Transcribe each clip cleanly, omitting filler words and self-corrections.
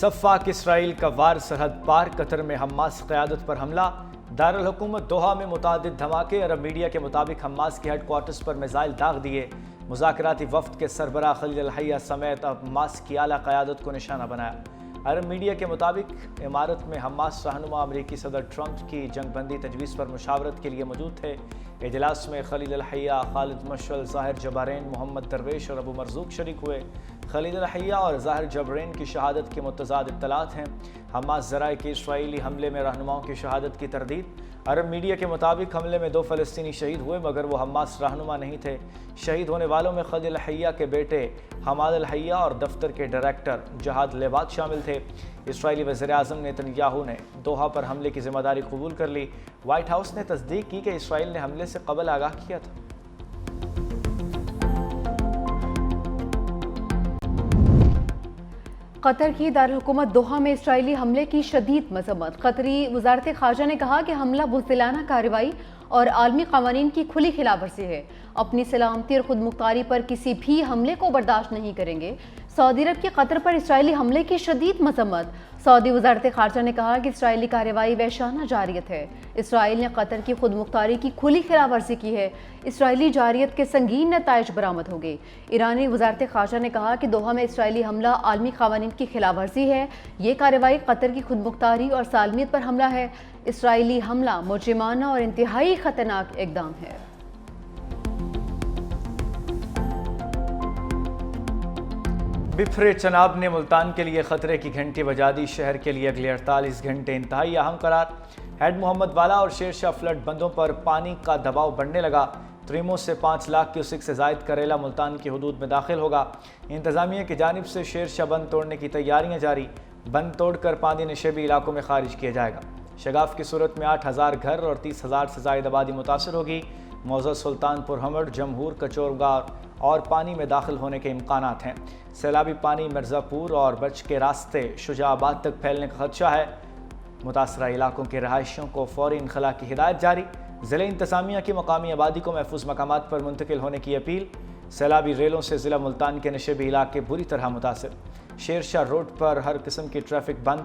سفاک اسرائیل کا وار سرحد پار، قطر میں حماس قیادت پر حملہ، دارالحکومت دوحہ میں متعدد دھماکے، عرب میڈیا کے مطابق حماس کے ہیڈ کوارٹرز پر میزائل داغ دیے، مذاکراتی وفد کے سربراہ خلیل الحیہ سمیت حماس کی اعلیٰ قیادت کو نشانہ بنایا۔ عرب میڈیا کے مطابق امارت میں حماس رہنما امریکی صدر ٹرمپ کی جنگ بندی تجویز پر مشاورت کے لیے موجود تھے۔ اجلاس میں خلیل الحیہ، خالد مشعل، ظاہر جبارین، محمد درویش اور ابو مرزوق شریک ہوئے۔ خلیل الحیہ اور ظاہر جبارین کی شہادت کے متضاد اطلاعات ہیں۔ حماس ذرائع کے اسرائیلی حملے میں رہنماؤں کی شہادت کی تردید۔ عرب میڈیا کے مطابق حملے میں 2 فلسطینی شہید ہوئے مگر وہ حماس رہنما نہیں تھے۔ شہید ہونے والوں میں خلیل الحیہ کے بیٹے حماد الحیہ اور دفتر کے ڈائریکٹر جہاد لیبات شامل تھے۔ اسرائیلی وزیراعظم نیتن یاہو نے دوحہ پر حملے کی ذمہ داری قبول کر لی۔ وائٹ ہاؤس نے تصدیق کی کہ اسرائیل نے حملے سے قبل آگاہ کیا تھا۔ قطر کی دارالحکومت دوحہ میں اسرائیلی حملے کی شدید مذمت۔ قطری وزارت خارجہ نے کہا کہ حملہ بزدلانہ کارروائی اور عالمی قوانین کی کھلی خلاف ورزی ہے۔ اپنی سلامتی اور خود مختاری پر کسی بھی حملے کو برداشت نہیں کریں گے۔ سعودی عرب کی قطر پر اسرائیلی حملے کی شدید مذمت۔ سعودی وزارت خارجہ نے کہا کہ اسرائیلی کارروائی وحشانہ جارحیت ہے۔ اسرائیل نے قطر کی خود مختاری کی کھلی خلاف ورزی کی ہے۔ اسرائیلی جارحیت کے سنگین نتائج برآمد ہو گئے۔ ایرانی وزارت خارجہ نے کہا کہ دوحہ میں اسرائیلی حملہ عالمی قوانین کی خلاف ورزی ہے۔ یہ کارروائی قطر کی خود مختاری اور سالمیت پر حملہ ہے۔ اسرائیلی حملہ مجرمانہ اور انتہائی خطرناک اقدام ہے۔ بپھرے چناب نے ملتان کے لیے خطرے کی گھنٹی بجا دی۔ شہر کے لیے اگلے 48 گھنٹے انتہائی اہم قرار۔ ہیڈ محمد والا اور شیر شاہ فلڈ بندوں پر پانی کا دباؤ بڑھنے لگا۔ تریمو سے 5 لاکھ کیوسک سے زائد کریلا ملتان کی حدود میں داخل ہوگا۔ انتظامیہ کی جانب سے شیر شاہ بند توڑنے کی تیاریاں جاری۔ بند توڑ کر پانی نشیبی علاقوں میں خارج کیا جائے گا۔ شگاف کی صورت میں 8,000 گھر اور 30,000 سے زائد آبادی متاثر ہوگی۔ موضع سلطان پور ہمڑ، جمہور، کچورگار اور پانی میں داخل ہونے کے امکانات ہیں۔ سیلابی پانی مرزا پور اور بچ کے راستے شجاع آباد تک پھیلنے کا خدشہ ہے۔ متاثرہ علاقوں کے رہائشیوں کو فوری انخلاء کی ہدایت جاری۔ ضلع انتظامیہ کی مقامی آبادی کو محفوظ مقامات پر منتقل ہونے کی اپیل۔ سیلابی ریلوں سے ضلع ملتان کے نشیبی علاقے بری طرح متاثر۔ شیر شاہ روڈ پر ہر قسم کی ٹریفک بند۔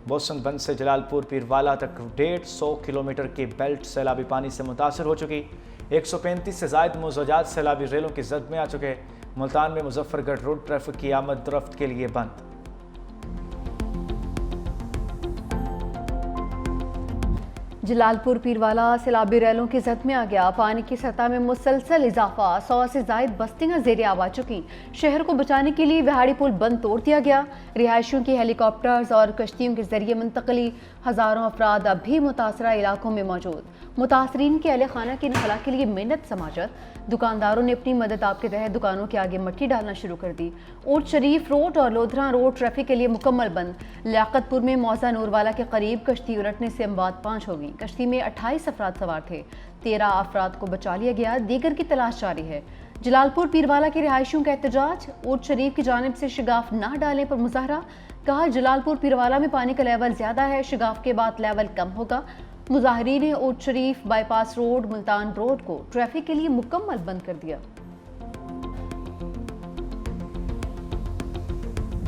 بوسن بند سے جلال پور پیروالا تک 150 کلومیٹر کی بیلٹ سیلابی پانی سے متاثر ہو چکی۔ 135 سے زائد مزوجات سیلابی ریلوں کی زد میں آ چکے۔ ملتان میں مظفر گڑھ روڈ ٹریفک کی آمد رفت کے لیے بند۔ جلال پور پیروالا سیلابی ریلوں کی زد میں آ گیا۔ پانی کی سطح میں مسلسل اضافہ، 100 سے زائد بستیاں زیر آب آ چکی۔ شہر کو بچانے کے لیے وہاڑی پل بند توڑ دیا گیا۔ رہائشیوں کی ہیلی کاپٹرز اور کشتیوں کے ذریعے منتقلی۔ ہزاروں افراد اب بھی متاثرہ علاقوں میں موجود۔ متاثرین کے اہل خانہ کی انخلاء کے لیے محنت سماجت۔ دکانداروں نے اپنی مدد آپ کے تحت دکانوں کے آگے مٹی ڈالنا شروع کر دی۔ اونٹ شریف روڈ اور لودھراں روڈ ٹریفک کے لیے مکمل بند۔ لیاقت پور میں موضع نوروالا کے قریب کشتی الٹنے سے اموات 5 ہو گئی۔ کشتی میں 28 افراد سوار تھے۔ 13 افراد کو بچا لیا گیا، دیگر کی تلاش جاری ہے۔ جلال پور پیروالا کے رہائشیوں کا احتجاج۔ اونٹ شریف کی جانب سے شگاف نہ ڈالنے پر مظاہرہ۔ کہا جلال پور پیروالا میں پانی کا لیول زیادہ ہے، شگاف کے بعد لیول کم ہوگا۔ مظاہرین نے اونٹ شریف bypass road Multan road کو ٹریفک کے لیے مکمل بند کر دیا۔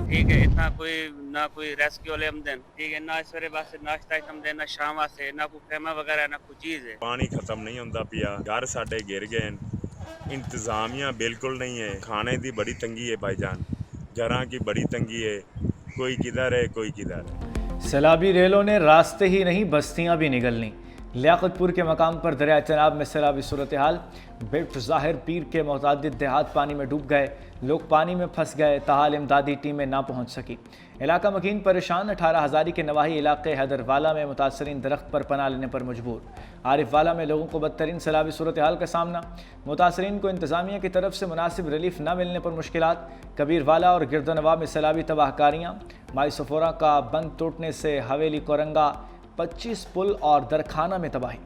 ٹھیک ہے، اتنا نہ کوئی ریسکیو والے ہم دیں، ٹھیک ہے، نہ سویرے واسطے ناشتہ ہم دیں، نہ شام واسطے، نہ کوئی خیمہ وغیرہ، نہ کوئی چیز ہے۔ پانی ختم نہیں ہوندا پیا، گھر ساڈے گر گئے، انتظامیہ بالکل نہیں ہے۔ کھانے دی بڑی تنگی ہے بھائی جان، گھراں کی بڑی تنگی ہے، کوئی کدھر ہے کوئی کدھر ہے۔ سیلابی ریلوں نے راستے ہی نہیں بستیاں بھی نگلنی۔ لیاقت پور کے مقام پر دریائے چناب میں سیلابی صورتحال۔ بٹ ظاہر پیر کے متعدد دیہات پانی میں ڈوب گئے، لوگ پانی میں پھنس گئے، تاحال امدادی ٹیمیں نہ پہنچ سکی۔ علاقہ مکین پریشان۔ 18 ہزاری کے نواحی علاقے حیدر والا میں متاثرین درخت پر پناہ لینے پر مجبور۔ عارف والا میں لوگوں کو بدترین سیلابی صورتحال کا سامنا۔ متاثرین کو انتظامیہ کی طرف سے مناسب ریلیف نہ ملنے پر مشکلات۔ کبیر والا اور گرد و نواح میں سیلابی تباہ کاریاں۔ مائی سفورہ کا بند ٹوٹنے سے حویلی کورنگا، 25 پل اور درخانہ میں تباہی۔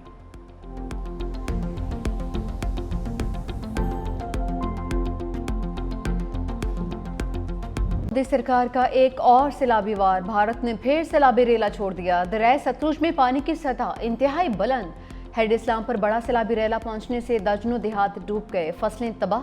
مودی سرکار کا ایک اور سیلابی وار۔ بھارت نے پھر سیلابی ریلا چھوڑ دیا۔ دریائے ستلج میں پانی کی سطح انتہائی بلند۔ ہیڈ اسلام پر بڑا سیلابی ریلا پہنچنے سے درجنوں دیہات ڈوب گئے، فصلیں تباہ۔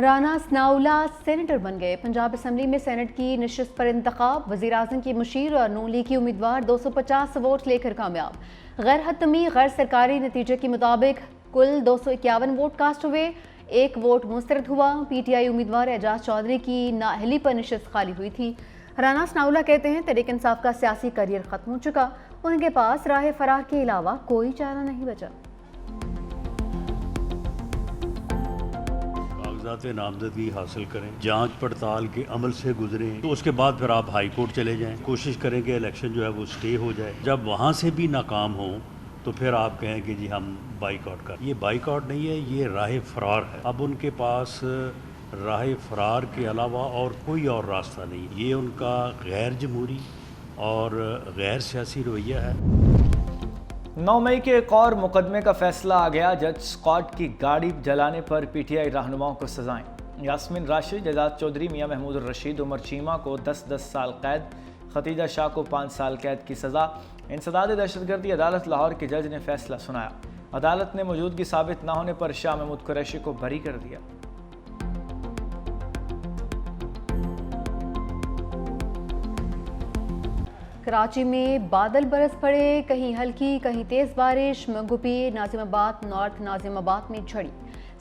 رانا ثناءاللہ سینیٹر بن گئے۔ پنجاب اسمبلی میں سینٹ کی نشست پر انتخاب، وزیر اعظم کی مشیر اور نون لیگ کی امیدوار 250 ووٹ لے کر کامیاب۔ غیر حتمی غیر سرکاری نتیجے کے مطابق کل 251 ووٹ کاسٹ ہوئے، 1 ووٹ مسترد ہوا۔ پی ٹی آئی امیدوار اعجاز چودھری کی نااہلی پر نشست خالی ہوئی تھی۔ رانا ثناءاللہ کہتے ہیں تحریک انصاف کا سیاسی کیریئر ختم ہو چکا، ان کے پاس راہ فرار کے علاوہ کوئی چارہ نہیں بچا۔ کاغذات نامزدگی حاصل کریں، جانچ پڑتال کے عمل سے گزریں، تو اس کے بعد پھر آپ ہائی کورٹ چلے جائیں، کوشش کریں کہ الیکشن جو ہے وہ سٹے ہو جائے۔ جب وہاں سے بھی ناکام ہوں تو پھر آپ کہیں کہ جی ہم بائیکاٹ کریں۔ یہ بائیکاٹ نہیں ہے، یہ راہ فرار ہے۔ اب ان کے پاس راہ فرار کے علاوہ اور کوئی اور راستہ نہیں۔ یہ ان کا غیر جمہوری اور غیر سیاسی رویہ ہے۔ 9 مئی کے ایک اور مقدمے کا فیصلہ آ گیا۔ جج اسکاٹ کی گاڑی جلانے پر پی ٹی آئی رہنماؤں کو سزائیں۔ یاسمین راشد، اعجاز چودھری، میاں محمود الرشید، عمر چیمہ کو 10 سال قید، ختیجہ شاہ کو 5 سال قید کی سزا۔ انسداد دہشت گردی عدالت لاہور کے جج نے فیصلہ سنایا۔ عدالت نے موجودگی ثابت نہ ہونے پر شاہ محمود قریشی کو بری کر دیا۔ کراچی میں بادل برس پڑے، کہیں ہلکی کہیں تیز بارش، منگوپی، ناظم آباد نارتھ، ناظم آباد میں جھڑی۔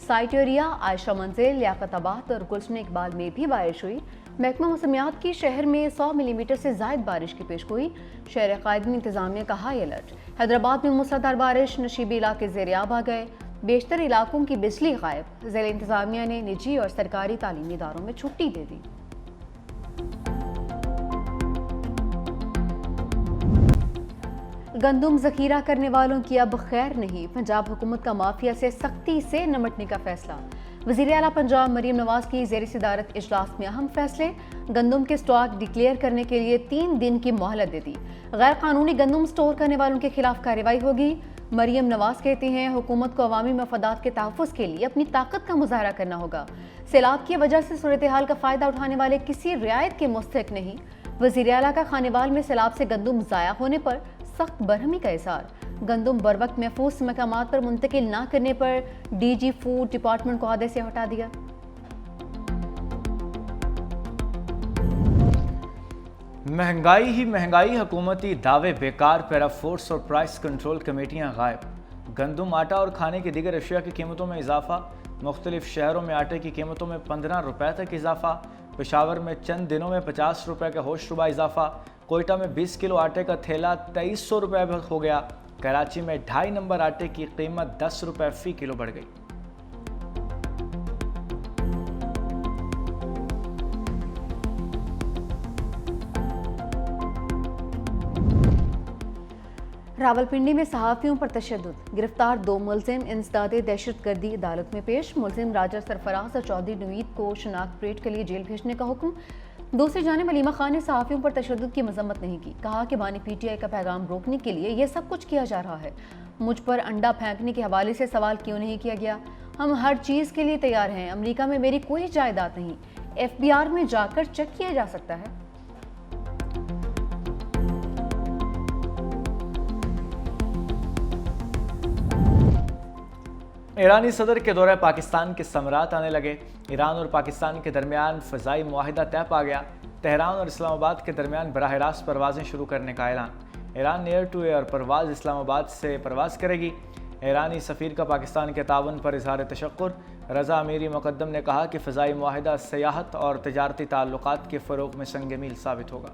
سائٹوریا، عائشہ منزل، لیاقت آباد اور گلشن اقبال میں بھی بارش ہوئی۔ محکمہ موسمیات کی شہر میں 100 ملی میٹر سے زائد بارش کی پیشگوئی، شہر قائدین انتظامیہ کا ہائی الرٹ۔ حیدرآباد میں موسلادھار بارش، نشیبی علاقے زیر آب آ گئے، بیشتر علاقوں کی بجلی غائب۔ ضلع انتظامیہ نے نجی اور سرکاری تعلیمی اداروں میں چھٹی دے دی۔ گندم ذخیرہ کرنے والوں کی اب خیر نہیں، پنجاب حکومت کا مافیا سے سختی سے نمٹنے کا فیصلہ۔ وزیر اعلیٰ پنجاب مریم نواز کی زیر صدارت اجلاس میں اہم فیصلے، گندم کے سٹاک ڈکلیئر کرنے کے لیے 3 دن کی مہلت دے دی، غیر قانونی گندم سٹور کرنے والوں کے خلاف کارروائی ہوگی۔ مریم نواز کہتے ہیں حکومت کو عوامی مفادات کے تحفظ کے لیے اپنی طاقت کا مظاہرہ کرنا ہوگا، سیلاب کی وجہ سے صورتحال کا فائدہ اٹھانے والے کسی رعایت کے مستحق نہیں۔ وزیر اعلیٰ کا خانیوال میں سیلاب سے گندم ضائع ہونے پر سخت برہمی کا اظہار، گندم بروقت محفوظ مقامات پر منتقل نہ کرنے پر ڈی جی فوڈ ڈپارٹمنٹ کو عہدے سے ہٹا دیا۔ مہنگائی ہی مہنگائی، حکومتی دعوے بیکار، پیرا فورس اور پرائس کنٹرول کمیٹیاں غائب۔ گندم، آٹا اور کھانے کی دیگر اشیاء کی قیمتوں میں اضافہ، مختلف شہروں میں آٹے کی قیمتوں میں 15 روپے تک اضافہ، پشاور میں چند دنوں میں 50 روپے کا ہوش ربا اضافہ، کوئٹہ میں 20 کلو آٹے کا تھیلا 2300 روپے ہو گیا، کراچی میں 2.5 نمبر آٹے کی قیمت 10 روپے فی کلو بڑھ گئی۔ راولپنڈی میں صحافیوں پر تشدد، گرفتار 2 ملزم انسداد دہشت گردی عدالت میں پیش۔ ملزم راجہ سرفراز اور چودھری نوید کو شناخت پریڈ کے لیے جیل بھیجنے کا حکم۔ دوسری جانب علیمہ خان نے صحافیوں پر تشدد کی مذمت نہیں کی، کہا کہ بانی پی ٹی آئی کا پیغام روکنے کے لیے یہ سب کچھ کیا جا رہا ہے، مجھ پر انڈا پھینکنے کے حوالے سے سوال کیوں نہیں کیا گیا؟ ہم ہر چیز کے لیے تیار ہیں، امریکہ میں میری کوئی جائیداد نہیں، ایف بی آر میں جا کر چیک کیا جا سکتا ہے۔ ایرانی صدر کے دورہ پاکستان کے ثمرات آنے لگے، ایران اور پاکستان کے درمیان فضائی معاہدہ طے پا گیا، تہران اور اسلام آباد کے درمیان براہ راست پروازیں شروع کرنے کا اعلان، ایران ایئر ٹو ایئر پرواز اسلام آباد سے پرواز کرے گی، ایرانی سفیر کا پاکستان کے تعاون پر اظہار تشکر، رضا امیری مقدم نے کہا کہ فضائی معاہدہ سیاحت اور تجارتی تعلقات کے فروغ میں سنگ میل ثابت ہوگا۔